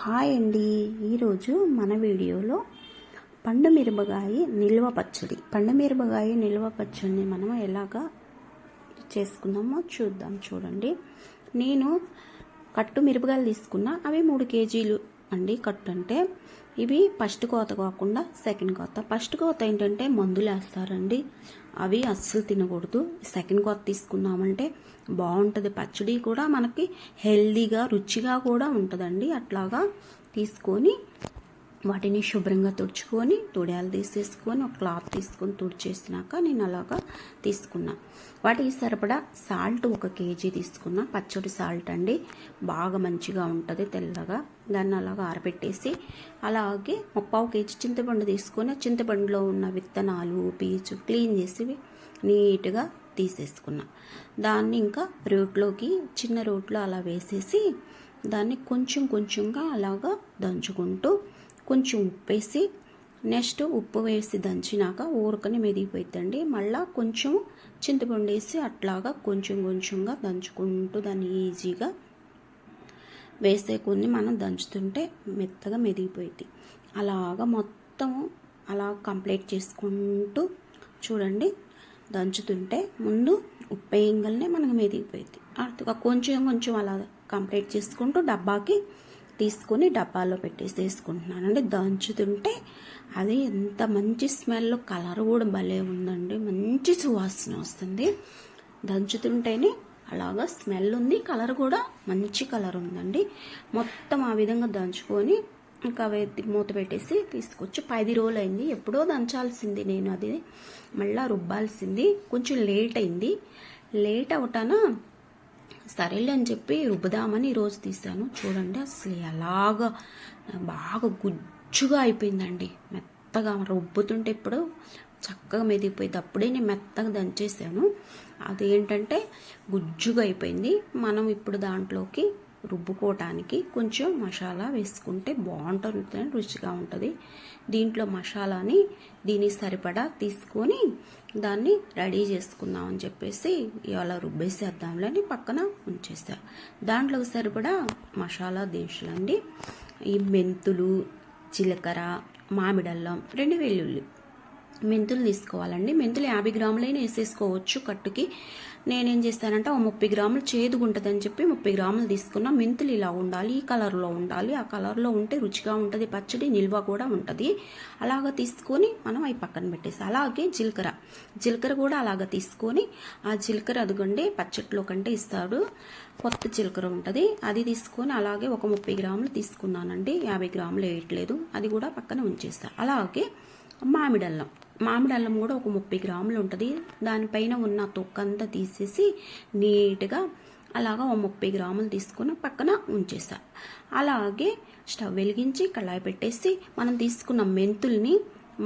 Hi అండి. ఈరోజు మన వీడియోలో పండు మిరపకాయ నిల్వ పచ్చడిని మనం ఎలాగా చేసుకుందామో చూద్దాం. చూడండి, నేను కట్టు మిరపకాయలు తీసుకున్నా. అవి 3 కేజీలు అండి. కట్టు అంటే ఇవి ఫస్ట్ కోత కాకుండా సెకండ్ కోత. ఫస్ట్ కోత ఏంటంటే మందులు వేస్తారండి, అవి అస్సలు తినకూడదు. సెకండ్ కోత తీసుకున్నామంటే బాగుంటుంది. పచ్చడి కూడా మనకి హెల్దీగా రుచిగా కూడా ఉంటుందండి. అట్లాగా తీసుకొని వాటిని శుభ్రంగా తుడుచుకొని తొడియాలు తీసేసుకొని ఒక క్లాత్ తీసుకొని తుడిచేసినాక నేను అలాగా తీసుకున్నా. వాటికి సరిపడా సాల్ట్ 1 కేజీ తీసుకున్నా. పచ్చడి సాల్ట్ అండి, బాగా మంచిగా ఉంటుంది తెల్లగా. దాన్ని అలాగా ఆరబెట్టేసి అలాగే 1/4 కేజీ చింతపండు తీసుకొని చింతపండులో ఉన్న విత్తనాలు పీచు క్లీన్ చేసి నీట్గా తీసేసుకున్నా. దాన్ని ఇంకా రోట్లోకి చిన్న రోట్లో అలా వేసేసి దాన్ని కొంచెంగా అలాగా దంచుకుంటూ కొంచెం ఉప్పు వేసి నెక్స్ట్ ఉప్పు వేసి దంచినాక ఊరకని మెదిగిపోతుందండి. మళ్ళీ కొంచెం చింతపండు వేసి అట్లాగా కొంచెంగా దంచుకుంటూ దాన్ని ఈజీగా వేసే కొన్ని మనం దంచుతుంటే మెత్తగా మెదిగిపోయింది. అలాగా మొత్తం అలా కంప్లీట్ చేసుకుంటూ చూడండి, దంచుతుంటే ముందు ఉప్పు వేయంగానే మనకు మెదిగిపోయింది. అర్థంగా కొంచెం అలా కంప్లీట్ చేసుకుంటూ డబ్బాకి తీసుకొని డబ్బాలో పెట్టేసేసుకుంటున్నానండి. దంచుతుంటే అది ఎంత మంచి స్మెల్, కలర్ కూడా భలే ఉందండి, మంచి సువాసన వస్తుంది. దంచుతుంటేనే అలాగా స్మెల్ ఉంది, కలర్ కూడా మంచి కలర్ ఉందండి. మొత్తం ఆ విధంగా దంచుకొని ఇంకా మూత పెట్టేసి తీసుకొచ్చి 10 రోజులు అయింది. ఎప్పుడో దంచాల్సింది నేను, అది మళ్ళీ రుబ్బాల్సింది. కొంచెం లేట్ అయింది. లేట్ అవటాన సరేలే అని చెప్పి రుబ్బుదామని ఈరోజు తీసాను. చూడండి, అసలు ఎలాగా బాగా గుజ్జుగా అయిపోయిందండి. మెత్తగా రుబ్బుతుంటే ఇప్పుడు చక్కగా మెదిగిపోయింది. అప్పుడే నేను మెత్తగా దంచేసాను. అదేంటంటే గుజ్జుగా అయిపోయింది. మనం ఇప్పుడు దాంట్లోకి రుబ్బుకోవటానికి కొంచెం మసాలా వేసుకుంటే బాగుంటుంది, రుచిగా ఉంటుంది. దీంట్లో మసాలాని దీనికి సరిపడా తీసుకొని దాన్ని రెడీ చేసుకుందాం అని చెప్పేసి ఇవాళ రుబ్బేసేద్దాంలని పక్కన ఉంచేస్తారు. దాంట్లోకి సరిపడా మసాలా దినుసులండి, ఈ మెంతులు, జీలకర్ర, మామిడల్లం, 2 వెల్లుల్లి. మెంతులు తీసుకోవాలండి. మెంతులు 50 గ్రాములైనా వేసేసుకోవచ్చు కట్టుకి. నేనేం చేస్తానంటే 30 గ్రాములు చేదుగుంటుందని చెప్పి 30 గ్రాములు తీసుకున్నా. మెంతులు ఇలా ఉండాలి, ఈ కలర్లో ఉండాలి. ఆ కలర్లో ఉంటే రుచిగా ఉంటుంది, పచ్చడి నిల్వ కూడా ఉంటుంది. అలాగ తీసుకొని మనం అవి పక్కన పెట్టేసి అలాగే జీలకర్ర కూడా అలాగ తీసుకొని ఆ జీలకర్ర అదిగండి పచ్చట్లో కంటే ఇస్తాడు, కొత్త జీలకర్ర ఉంటుంది, అది తీసుకొని అలాగే ఒక 30 గ్రాములు తీసుకున్నానండి. 50 గ్రాములు వేయట్లేదు, అది కూడా పక్కన ఉంచేస్తా. అలాగే మామిడల్లం కూడా ఒక 30 గ్రాములు ఉంటుంది. దానిపైన ఉన్న తొక్కంతా తీసేసి నీట్గా అలాగా 30 గ్రాములు తీసుకుని పక్కన ఉంచేసా. అలాగే స్టవ్ వెలిగించి కళాయి పెట్టేసి మనం తీసుకున్న మెంతుల్ని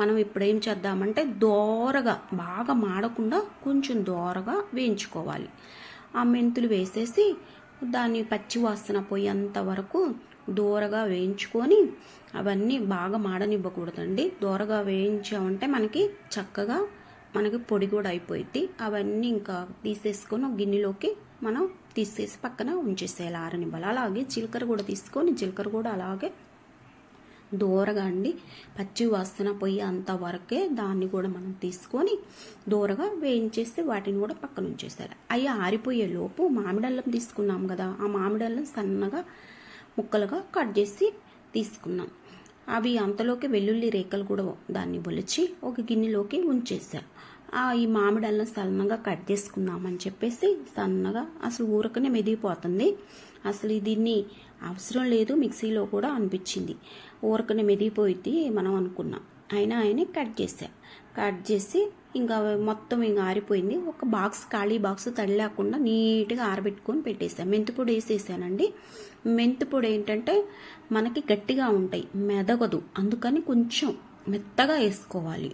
మనం ఇప్పుడు ఏం చేద్దామంటే దోరగా, బాగా మాడకుండా కొంచెం దోరగా వేయించుకోవాలి. ఆ మెంతులు వేసేసి దాన్ని పచ్చి వాసన పోయేంత వరకు దోరగా వేయించుకొని, అవన్నీ బాగా మాడనివ్వకూడదండి. దోరగా వేయించామంటే మనకి పొడి కూడా అయిపోయింది. అవన్నీ ఇంకా తీసేసుకొని ఒక గిన్నెలోకి మనం తీసేసి పక్కన ఉంచేసేయాలి, ఆరనివ్వాలి. అలాగే జీలకర్ర కూడా తీసుకొని జీలకర్ర కూడా అలాగే దోరగా అండి పచ్చి వాసన పోయి అంతవరకే దాన్ని కూడా మనం తీసుకొని దోరగా వేయించేసి వాటిని కూడా పక్కన ఉంచేసారు. అవి ఆరిపోయే లోపు మామిడల్లం తీసుకున్నాం కదా, ఆ మామిడల్లం సన్నగా ముక్కలుగా కట్ చేసి తీసుకున్నాం. అవి అంతలోకి వెల్లుల్లి రేఖలు కూడా దాన్ని ఒలిచి ఒక గిన్నెలోకి ఉంచేసా. ఈ మామిడల్లం సన్నగా కట్ చేసుకుందామని చెప్పేసి సన్నగా, అసలు ఊరకనే మెదిగిపోతుంది, అసలు దీన్ని అవసరం లేదు మిక్సీలో కూడా అనిపించింది. ఊరకనే మెదిగిపోయింది మనం అనుకున్నాం. ఆయన కట్ చేసి ఇంకా మొత్తం ఇంకా ఆరిపోయింది. ఒక ఖాళీ బాక్స్ తడి లేకుండా నీట్గా ఆరబెట్టుకొని పెట్టేసాను. మెంతిపొడి వేసేసానండి. మెంతిపొడి ఏంటంటే మనకి గట్టిగా ఉంటాయి, మెదగదు, అందుకని కొంచెం మెత్తగా వేసుకోవాలి.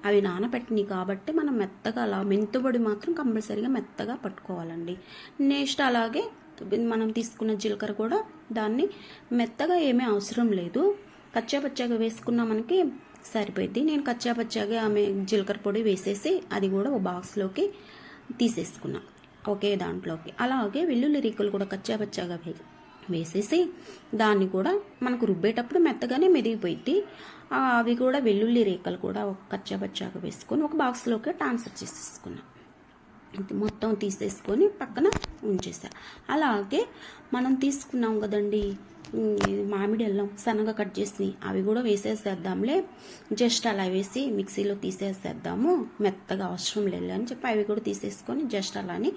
అవి నానబెట్టినవి కాబట్టి మనం మెత్తగా అలా మెంతిపొడి మాత్రం కంపల్సరీగా మెత్తగా పట్టుకోవాలండి. నెక్స్ట్ అలాగే మనం తీసుకున్న జీలకర్ర కూడా దాన్ని మెత్తగా ఏమీ అవసరం లేదు, కచ్చాపచ్చాగా వేసుకున్నా మనకి సరిపోయింది. నేను కచ్చాపచ్చాగా ఆమె జీలకర్ర పొడి వేసేసి అది కూడా ఒక బాక్స్లోకి తీసేసుకున్నా ఒకే దాంట్లోకి. అలాగే వెల్లుల్లి రేకులు కూడా కచ్చాపచ్చాగా వేసేసి దాన్ని కూడా మనకు రుబ్బేటప్పుడు మెత్తగానే మెదిగిపోయింది. అవి కూడా వెల్లుల్లి రేఖలు కూడా ఒక కచ్చాబచ్చాగా వేసుకొని ఒక బాక్స్లోకి ట్రాన్స్ఫర్ చేసేసుకున్నాం. మొత్తం తీసేసుకొని పక్కన ఉంచేసా. అలాగే మనం తీసుకున్నాం కదండి మామిడి అల్లం సన్నగా కట్ చేసి అవి కూడా వేసేసేద్దాంలే, జస్ట్ అలా వేసి మిక్సీలో తీసేసేద్దాము, మెత్తగా అవసరం లేదు అని చెప్పి అవి కూడా తీసేసుకొని జస్ట్ అలానే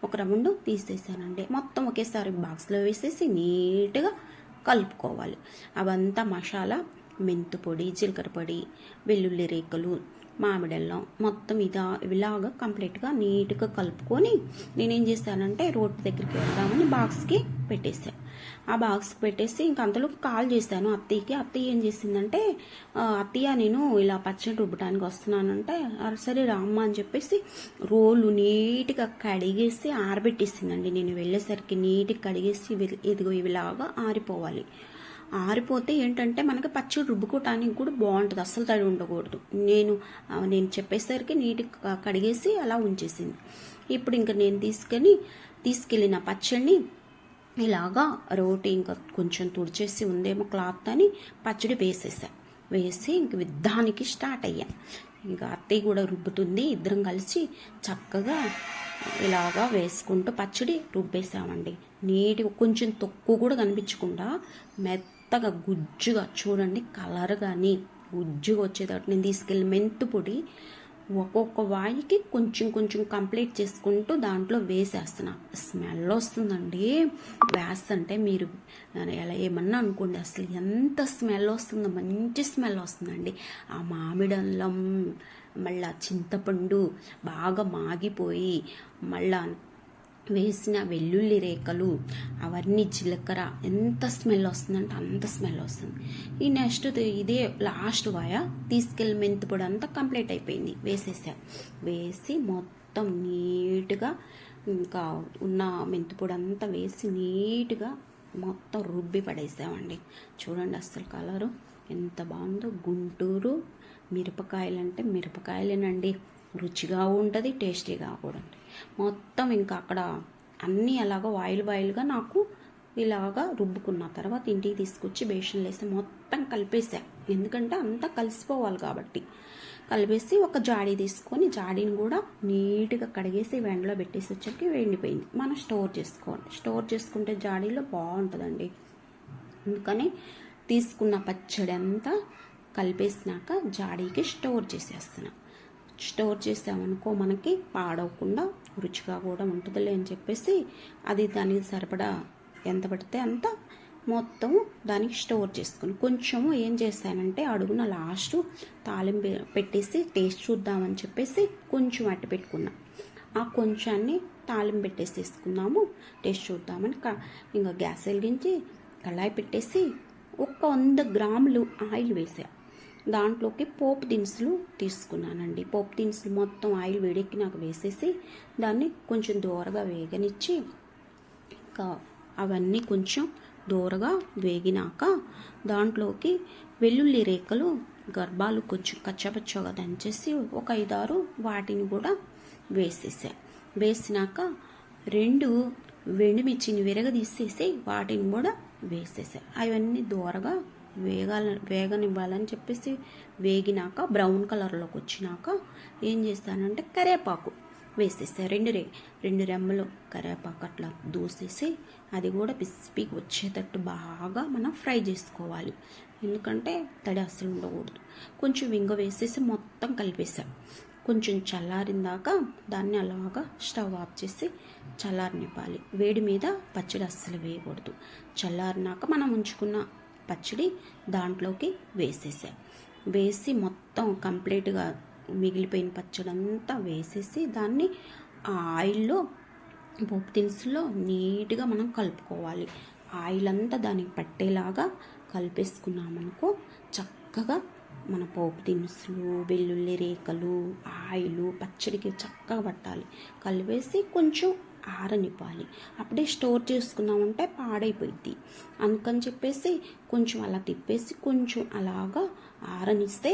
ఒక రౌండ్ తీసేసానండి. మొత్తం ఒకేసారి బాక్స్లో వేసేసి నీట్గా కలుపుకోవాలి. అవంతా మసాలా, మెంతు పొడి, జీలకర్ర పొడి, వెల్లుల్లి రేఖలు, మామిడల్లం మొత్తం ఇలాగా కంప్లీట్గా నీట్గా కలుపుకొని నేనేం చేశానంటే రోడ్డు దగ్గరికి వెళ్దామని బాక్స్కి పెట్టేశాను. ఆ బాక్స్కి పెట్టేసి ఇంక అంతలో కాల్ చేశాను అత్తయ్యకి. అత్తయ్య ఏం చేసిందంటే, అత్తయ్య నేను ఇలా పచ్చడి రుబ్బడానికి వస్తున్నానంటే, సరే రామ్మ అని చెప్పేసి రోలు నీట్గా కడిగేసి ఆరబెట్టేసిందండి. నేను వెళ్ళేసరికి నీట్గా కడిగేసి ఇదిగో ఇవిలాగా ఆరిపోవాలి. ఆరిపోతే ఏంటంటే మనకి పచ్చడి రుబ్బుకోవటానికి కూడా బాగుంటుంది, అస్సలు తడి ఉండకూడదు. నేను చెప్పేసరికి నీట్గా కడిగేసి అలా ఉంచేసింది. ఇప్పుడు ఇంకా నేను తీసుకెళ్ళిన పచ్చడిని ఇలాగా రోటి ఇంకా కొంచెం తుడిచేసి ఉందేమో క్లాత్ అని పచ్చడి వేసి ఇంక విధానికి స్టార్ట్ అయ్యా. ఇంకా అత్తయ్య కూడా రుబ్బుతుంది, ఇద్దరం కలిసి చక్కగా ఇలాగా వేసుకుంటూ పచ్చడి రుబ్బేసామండి. నీట్గా కొంచెం తొక్కు కూడా కనిపించకుండా మెత్తగా గుజ్జుగా చూడండి, కలర్ కానీ గుజ్జుగా వచ్చేటట్టు నేను తీసుకెళ్ళి మెంతు పొడి ఒక్కొక్క వాయికి కొంచెం కంప్లీట్ చేసుకుంటూ దాంట్లో వేసేస్తున్నా. స్మెల్ వస్తుందండి. వేస్తుంటే మీరు ఎలా ఏమన్నా అనుకోండి, అసలు ఎంత స్మెల్ వస్తుందో, మంచి స్మెల్ వస్తుందండి. ఆ మామిడల్లం మళ్ళా చింతపండు బాగా మాగిపోయి మళ్ళా వేసిన వెల్లుల్లి రేఖలు అవన్నీ జీలకర్ర ఎంత స్మెల్ వస్తుందంటే అంత స్మెల్ వస్తుంది. ఈ నెక్స్ట్ ఇదే లాస్ట్ వాయ తీసుకెళ్ళి మెంతిపొడి అంతా కంప్లీట్ అయిపోయింది, వేసి మొత్తం నీట్గా ఇంకా ఉన్న మెంతిపొడి అంతా వేసి నీట్గా మొత్తం రుబ్బి పడేసామండి. చూడండి అస్సలు కలరు ఎంత బాగుందో. గుంటూరు మిరపకాయలు అంటే మిరపకాయలేనండి, రుచిగా ఉంటుంది, టేస్టీగా కూడా ఉంటుంది. మొత్తం ఇంకా అక్కడ అన్నీ అలాగా వాయిల్గా నాకు ఇలాగా రుబ్బుకున్న తర్వాత ఇంటికి తీసుకొచ్చి బేషన్లో వేసి మొత్తం కలిపేసా. ఎందుకంటే అంతా కలిసిపోవాలి కాబట్టి కలిపేసి ఒక జాడీ తీసుకొని జాడీని కూడా నీట్గా కడిగేసి ఎండలో పెట్టేసి వచ్చరికి ఎండిపోయింది. మనం స్టోర్ చేసుకుంటే జాడీలో బాగుంటుందండి. అందుకని తీసుకున్న పచ్చడి అంతా కలిపేసినాక జాడీకి స్టోర్ చేసామనుకో మనకి పాడవకుండా రుచిగా కూడా ఉంటుందిలే అని చెప్పేసి అది దానికి సరిపడా ఎంత పడితే అంత మొత్తం దానికి స్టోర్ చేసుకుని కొంచెము ఏం చేశానంటే అడుగున లాస్ట్ తాలింపు పెట్టేసి టేస్ట్ చూద్దామని చెప్పేసి కొంచెం అట్టు పెట్టుకున్నా. ఆ కొంచాన్ని తాలింపు పెట్టేసేసుకున్నాము, టేస్ట్ చూద్దామని. ఇంకా గ్యాస్ వెలిగించి కళాయి పెట్టేసి 100 గ్రాములు ఆయిల్ వేసా. దాంట్లోకి పోపు దినుసులు తీసుకున్నానండి. పోపు దినుసులు మొత్తం ఆయిల్ వేడెక్కి నాకు వేసేసి దాన్ని కొంచెం దూరగా వేగనిచ్చి ఇంకా అవన్నీ కొంచెం దూరగా వేగినాక దాంట్లోకి వెల్లుల్లి రేఖలు గర్భాలు కొంచెం కచ్చపచ్చగా దంచేసి ఒక 5-6 వాటిని కూడా వేసినాక 2 వెండిమిర్చిని విరగదీసేసి వాటిని కూడా వేసేసా. అవన్నీ దూరగా వేగనివ్వాలని చెప్పేసి వేగినాక బ్రౌన్ కలర్లోకి వచ్చినాక ఏం చేస్తానంటే కరివేపాకు వేసేసా. 2 రెమ్మలు కరివేపాకు అట్లా దూసేసి అది కూడా పిసిపికి వచ్చేటట్టు బాగా మనం ఫ్రై చేసుకోవాలి. ఎందుకంటే తడి అస్సలు ఉండకూడదు. కొంచెం ఇంగ వేసేసి మొత్తం కలిపేసాం. కొంచెం చల్లారిందాక దాన్ని అలాగా స్టవ్ ఆఫ్ చేసి చల్లారనివ్వాలి. వేడి మీద పచ్చడి అస్సలు వేయకూడదు. చల్లారినాక మనం ఉంచుకున్న పచ్చడి దాంట్లోకి వేసి మొత్తం కంప్లీట్గా మిగిలిపోయిన పచ్చడి అంతా వేసేసి దాన్ని ఆ ఆయిల్లో పోపు దినుసులో నీట్గా మనం కలుపుకోవాలి. ఆయిల్ అంతా దానికి పట్టేలాగా కలిపేసుకున్నామనుకో చక్కగా మన పోపు దినుసులు, వెల్లుల్లి రేఖలు, ఆయిల్ పచ్చడికి చక్కగా పట్టాలి. కలిపేసి కొంచెం ఆరనివ్వాలి. అప్పుడే స్టోర్ చేసుకున్నామంటే పాడైపోయింది. అందుకని చెప్పేసి కొంచెం అలా తిప్పేసి కొంచెం అలాగా ఆరనిస్తే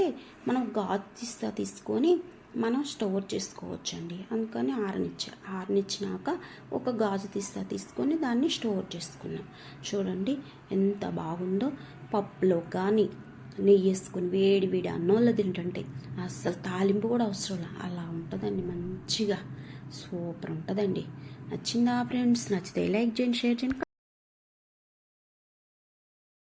మనం గాజు తీసుకొని మనం స్టోర్ చేసుకోవచ్చండి. అందుకని ఆరనిచ్చినాక ఒక గాజు తీసుకొని దాన్ని స్టోర్ చేసుకున్నాం. చూడండి ఎంత బాగుందో. పప్పులో కానీ నెయ్యి వేసుకొని వేడి వేడి అన్నంలో తింటుంటే అస్సలు తాలింపు కూడా అవసరం అలా ఉంటుందండి. మంచిగా సూపర్ ఉంటుందండి. నచ్చిందా ఫ్రెండ్స్? నచ్చితే లైక్ చేయండి, షేర్ చేయండి.